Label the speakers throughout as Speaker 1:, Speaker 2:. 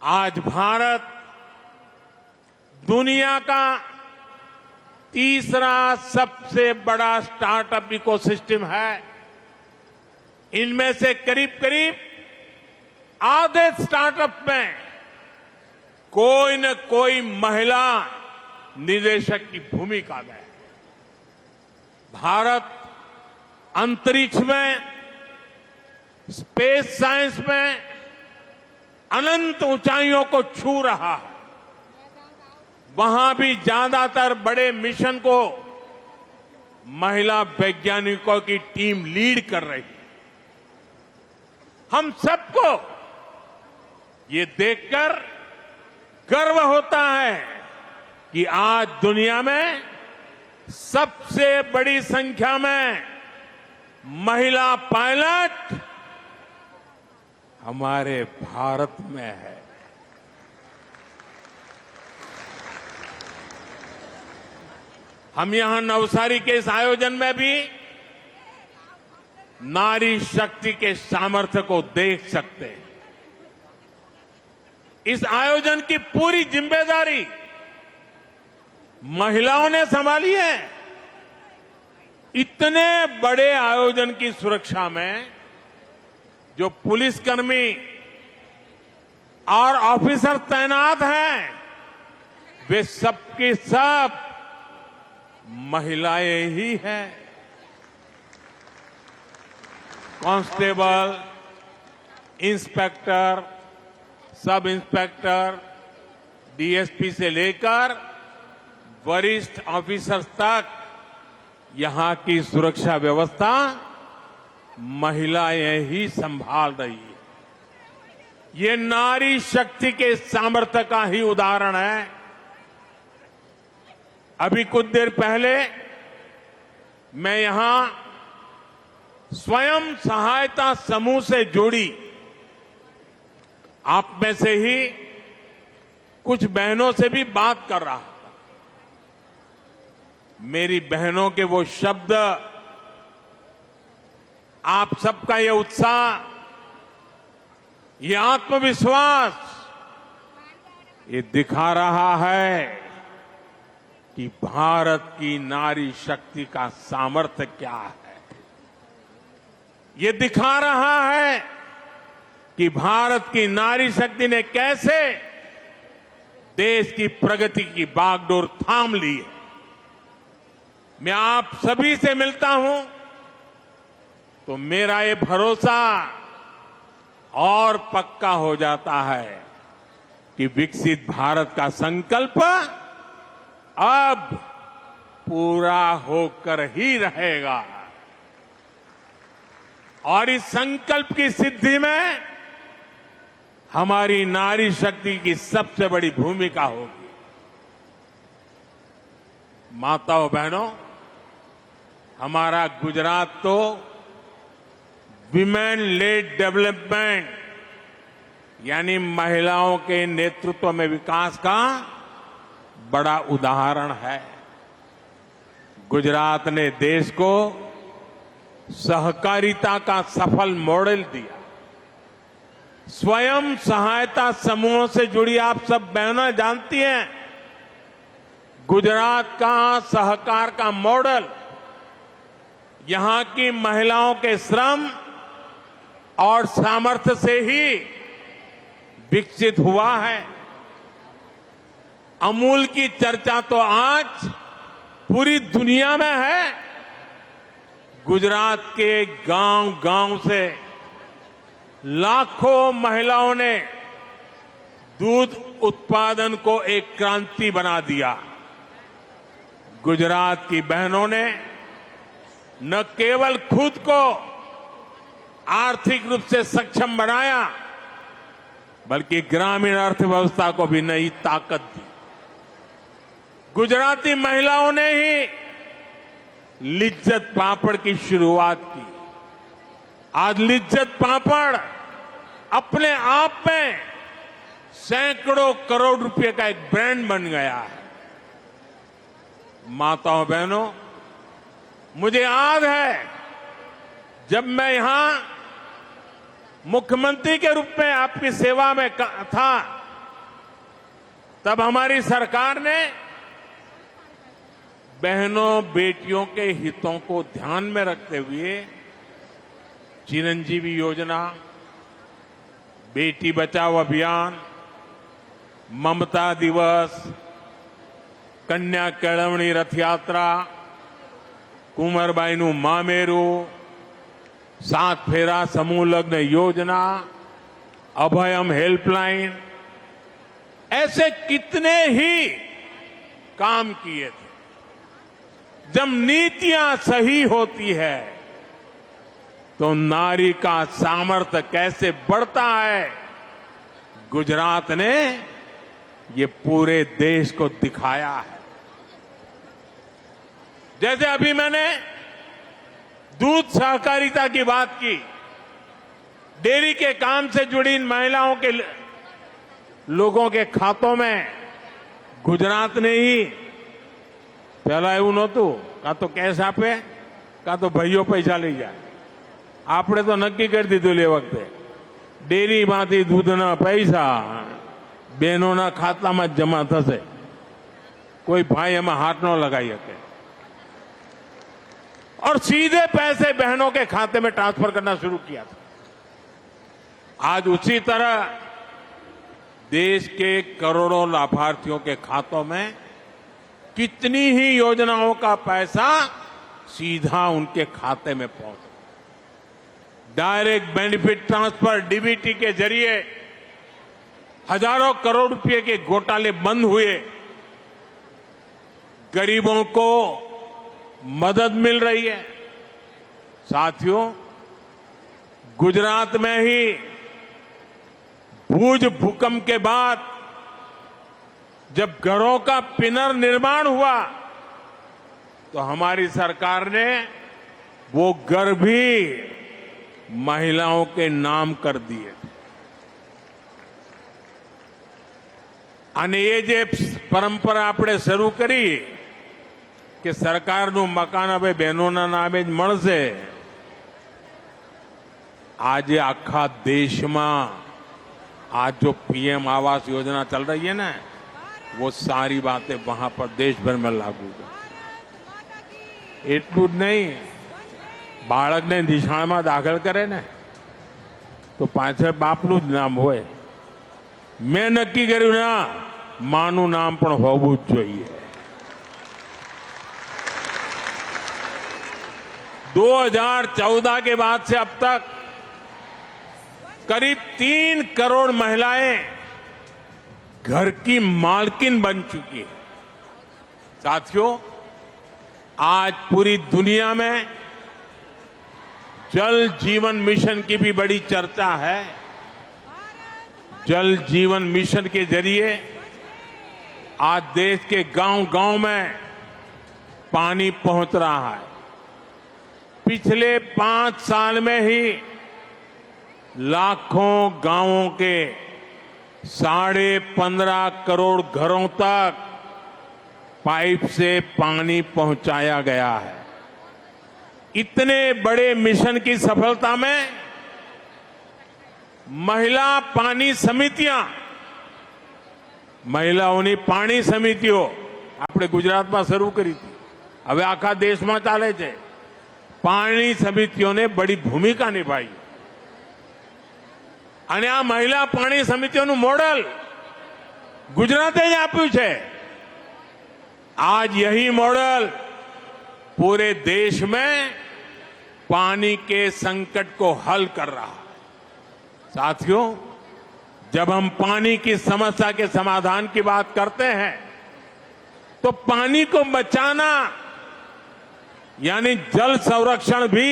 Speaker 1: आज भारत दुनिया का तीसरा सबसे बड़ा स्टार्टअप इकोसिस्टम है। इनमें से करीब करीब आधे स्टार्टअप में कोई न कोई महिला निदेशक की भूमिका में। भारत अंतरिक्ष में, स्पेस साइंस में अनंत ऊंचाइयों को छू रहा है। वहां भी ज्यादातर बड़े मिशन को महिला वैज्ञानिकों की टीम लीड कर रही है। हम सबको ये देखकर गर्व होता है कि आज दुनिया में सबसे बड़ी संख्या में महिला पायलट हमारे भारत में है। हम यहां नवसारी के इस आयोजन में भी नारी शक्ति के सामर्थ्य को देख सकते हैं। इस आयोजन की पूरी जिम्मेदारी महिलाओं ने संभाली है। इतने बड़े आयोजन की सुरक्षा में जो पुलिसकर्मी और ऑफिसर तैनात हैं, वे सबके सब महिलाएं ही हैं। Constable, inspector, sub inspector, DSP से लेकर वरिष्ठ ऑफिसर्स तक यहां की सुरक्षा व्यवस्था महिलाएं ही संभाल रही है। ये नारी शक्ति के सामर्थ्य का ही उदाहरण है। अभी कुछ देर पहले मैं यहां स्वयं सहायता समूह से जुड़ी आप में से ही कुछ बहनों से भी बात कर रहा था। मेरी बहनों के वो शब्द, आप सबका ये उत्साह, ये आत्मविश्वास, ये दिखा रहा है कि भारत की नारी शक्ति का सामर्थ्य क्या है। ये दिखा रहा है कि भारत की नारी शक्ति ने कैसे देश की प्रगति की बागडोर थाम ली है। मैं आप सभी से मिलता हूं तो मेरा ये भरोसा और पक्का हो जाता है कि विकसित भारत का संकल्प अब पूरा होकर ही रहेगा। और इस संकल्प की सिद्धि में हमारी नारी शक्ति की सबसे बड़ी भूमिका होगी। माताओं बहनों, हमारा गुजरात तो विमेन लेड डेवलपमेंट यानी महिलाओं के नेतृत्व में विकास का बड़ा उदाहरण है। गुजरात ने देश को सहकारिता का सफल मॉडल दिया। स्वयं सहायता समूहों से जुड़ी आप सब बहनें जानती हैं, गुजरात का सहकार का मॉडल यहां की महिलाओं के श्रम और सामर्थ्य से ही विकसित हुआ है। अमूल की चर्चा तो आज पूरी दुनिया में है। गुजरात के गांव-गांव से लाखों महिलाओं ने दूध उत्पादन को एक क्रांति बना दिया। गुजरात की बहनों ने न केवल खुद को आर्थिक रूप से सक्षम बनाया, बल्कि ग्रामीण अर्थव्यवस्था को भी नई ताकत दी। गुजराती महिलाओं ने ही लिज्जत पापड़ की शुरुआत की। आज लिज्जत पापड़ अपने आप में सैकड़ों करोड़ रुपए का एक ब्रांड बन गया है। माताओं बहनों, मुझे याद है जब मैं यहां मुख्यमंत्री के रूप में आपकी सेवा में था तब हमारी सरकार ने बहनों बेटियों के हितों को ध्यान में रखते हुए चिरंजीवी योजना, बेटी बचाओ अभियान, ममता दिवस, कन्या केळवणी रथ यात्रा, कुंवरबाईનું મામેરું, सात फेरा समूह लग्न योजना, अभयम हेल्पलाइन, ऐसे कितने ही काम किए थे। जब नीतियां सही होती है तो नारी का सामर्थ्य कैसे बढ़ता है, गुजरात ने ये पूरे देश को दिखाया है। जैसे अभी मैंने दूध सहकारिता की बात की, डेयरी के काम से जुड़ी इन महिलाओं के लोगों के खातों में गुजरात ने ही पहला એવું નહોતું, કાં તો કેશ આપે કાં તો ભાઈઓ પૈસા લઈ જાય। આપણે તો નક્કી કરી દીધું એ વખતે ડેરીમાંથી દૂધના પૈસા બહેનોના ખાતામાં જ જમા થશે, કોઈ ભાઈ એમાં હાથ ન લગાવી શકે और सीधे पैसे बहनों के खाते में ट्रांसफर करना शुरू किया था। आज उसी तरह देश के करोड़ों लाभार्थियों के खातों में कितनी ही योजनाओं का पैसा सीधा उनके खाते में पहुंचा। डायरेक्ट बेनिफिट ट्रांसफर डीबीटी के जरिए हजारों करोड़ रुपए के घोटाले बंद हुए, गरीबों को मदद मिल रही है। साथियों, गुजरात में ही भूज भूकंप के बाद जब घरों का पुनर्निर्माण हुआ तो हमारी सरकार ने वो घर भी महिलाओं के नाम कर दिए। અને એ જે પરંપરા આપણે શરૂ કરી કે સરકારનું મકાન હવે બહેનોના નામે જ મળશે, આજે આખા દેશમાં आज जो पीएम आवास योजना चल रही है ना, वो सारी बातें वहां पर देश भर में लागू है। એટલું જ નહીં, બાળકને નિશાળમાં દાખલ કરે ને તો પાછળ બાપનું જ નામ હોય। મેં નક્કી કર્યું ના, માનું નામ પણ હોવું જ જોઈએ। 2014 के बाद से अब तक करीब 3 करोड़ महिलाएं घर की मालकिन बन चुकी है। साथियों, आज पूरी दुनिया में जल जीवन मिशन की भी बड़ी चर्चा है। जल जीवन मिशन के जरिए आज देश के गांव-गांव में पानी पहुंच रहा है। पिछले 5 साल में ही लाखों गांवों के 15.5 करोड़ घरों तक पाइप से पानी पहुंचाया गया है। इतने बड़े मिशन की सफलता में महिला पानी समितियां, महिलाओनी पानी समितियों આપણે ગુજરાતમાં શરૂ કરી હતી, હવે આખા દેશમાં ચાલે છે। પાણી સમિતિઓને બડી ભૂમિકા નિભાઈ અને આ મહિલા પાણી સમિતિઓનું મોડલ ગુજરાતે જ આપ્યું છે। आज यही मॉडल पूरे देश में पानी के संकट को हल कर रहा है। साथियों, जब हम पानी की समस्या के समाधान की बात करते हैं तो पानी को बचाना यानी जल संरक्षण भी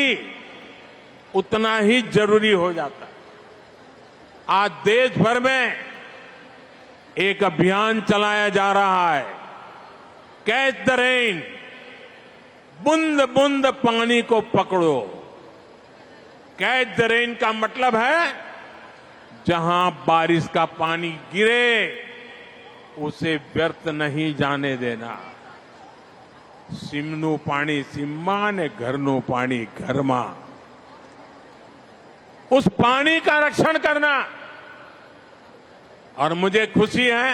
Speaker 1: उतना ही जरूरी हो जाता है। आज देश भर में एक अभियान चलाया जा रहा है, कैच द रेन, बूंद बूंद पानी को पकड़ो। कैच द रेन का मतलब है जहां बारिश का पानी गिरे उसे व्यर्थ नहीं जाने देना। सीमનું પાણી सीमમાં ने घरનું પાણી घરમાં, उस पानी का रक्षण करना। और मुझे खुशी है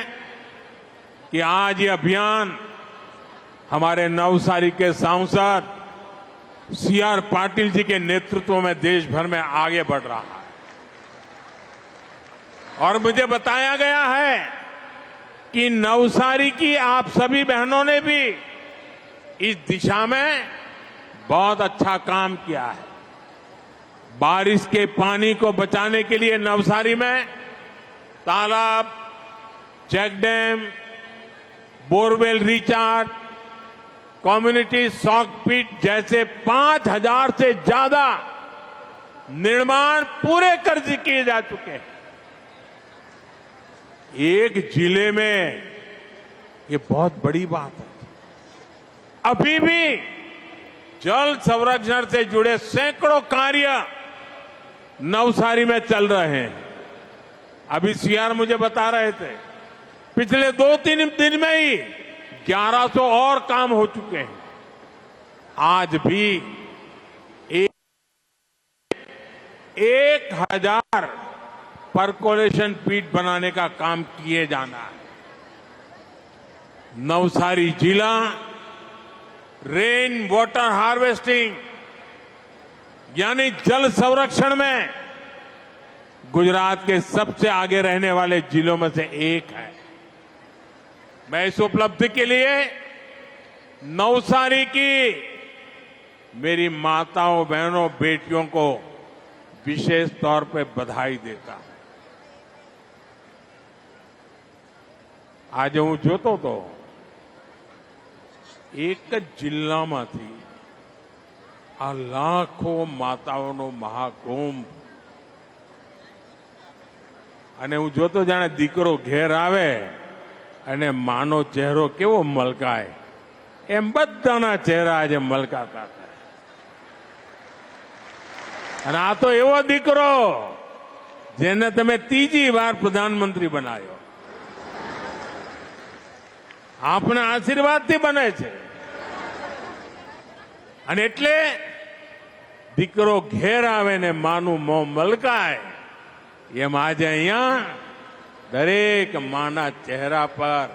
Speaker 1: कि आज ये अभियान हमारे नवसारी के सांसद सीआर पाटिल जी के नेतृत्व में देश भर में आगे बढ़ रहा है। और मुझे बताया गया है कि नवसारी की आप सभी बहनों ने भी इस दिशा में बहुत अच्छा काम किया है। बारिश के पानी को बचाने के लिए नवसारी में तालाब, check dam, borewell recharge, community soak pit जैसे 5,000 से ज्यादा निर्माण पूरे कर किए जा चुके हैं। एक जिले में ये बहुत बड़ी बात है। अभी भी जल संरक्षण से जुड़े सैकड़ों कार्य नवसारी में चल रहे हैं। अभी सीआर मुझे बता रहे थे पिछले 2-3 दिन में ही 1100 और काम हो चुके हैं। आज भी 1,000 परकोलेशन पीट बनाने का काम किए जाना है। नवसारी जिला रेन वाटर हार्वेस्टिंग यानी जल संरक्षण में गुजरात के सबसे आगे रहने वाले जिलों में से एक है। मैं इस उपलब्धि के लिए नवसारी की मेरी माताओं, बहनों, बेटियों को विशेष तौर पे बधाई देता हूं। આજે હું જોતો હતો એક જ જિલ્લામાંથી આ લાખો માતાઓનો મહાકુંભ અને હું જોતો જાણે દીકરો ઘેર આવે અને માનો ચહેરો કેવો મલકાય એમ બધાના ચહેરા આજે મલકાતા હતા। અને આ તો એવો દીકરો જેને તમે ત્રીજી વાર પ્રધાનમંત્રી બનાવ્યો। આપના આશીર્વાદથી બને છે અને એટલે દીકરો ઘેર આવે ને માનું મોં મલકાય એમ આજે અહીંયા દરેક માના ચહેરા પર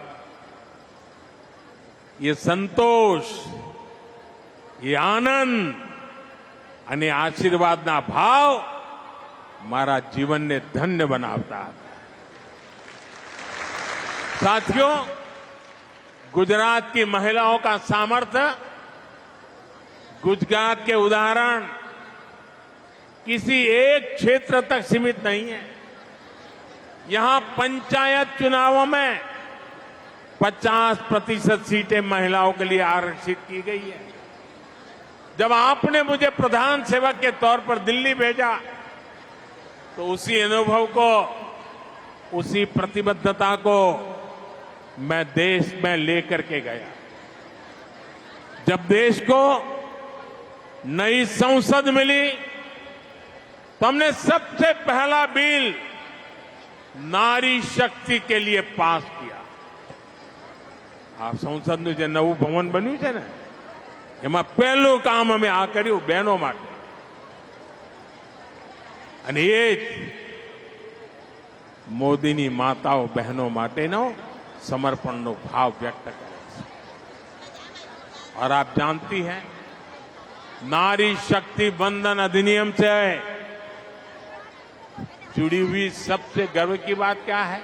Speaker 1: ये संतोष, ये आनंद અને આશીર્વાદના ભાવ મારા જીવનને ધન્ય બનાવતા હતા। साथियों, गुजरात की महिलाओं का सामर्थ्य, गुजरात के उदाहरण किसी एक क्षेत्र तक सीमित नहीं है। यहां पंचायत चुनावों में 50% सीटें महिलाओं के लिए आरक्षित की गई है। जब आपने मुझे प्रधान सेवक के तौर पर दिल्ली भेजा तो उसी अनुभव को, उसी प्रतिबद्धता को मैं देश में लेकर के गया। जब देश को नई संसद मिली तो हमने सबसे पहला बिल नारी शक्ति के लिए पास किया। आप संसद में जो नवुं भवन बन्યું છે ને એમાં પહેલું કામ અમે આ કર્યું બહેનો માટે અને એ મોદીની માતાઓ બહેનો માટેનો समर्पण भाव व्यक्त करे। और आप जानती हैं नारी शक्ति बंधन अधिनियम से जुड़ी हुई सबसे गर्व की बात क्या है?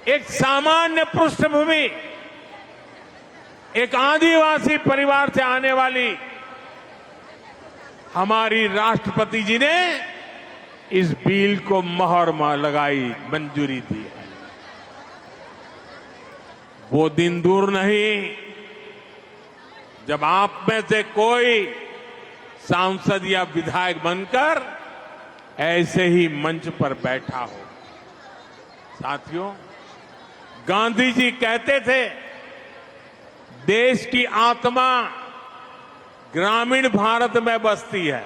Speaker 1: एक सामान्य पृष्ठभूमि, एक आदिवासी परिवार से आने वाली हमारी राष्ट्रपति जी ने इस बिल को मोहर लगाई, मंजूरी दी है। वो दिन दूर नहीं जब आप में से कोई सांसद या विधायक बनकर ऐसे ही मंच पर बैठा हो। साथियों, गांधी जी कहते थे देश की आत्मा ग्रामीण भारत में बसती है।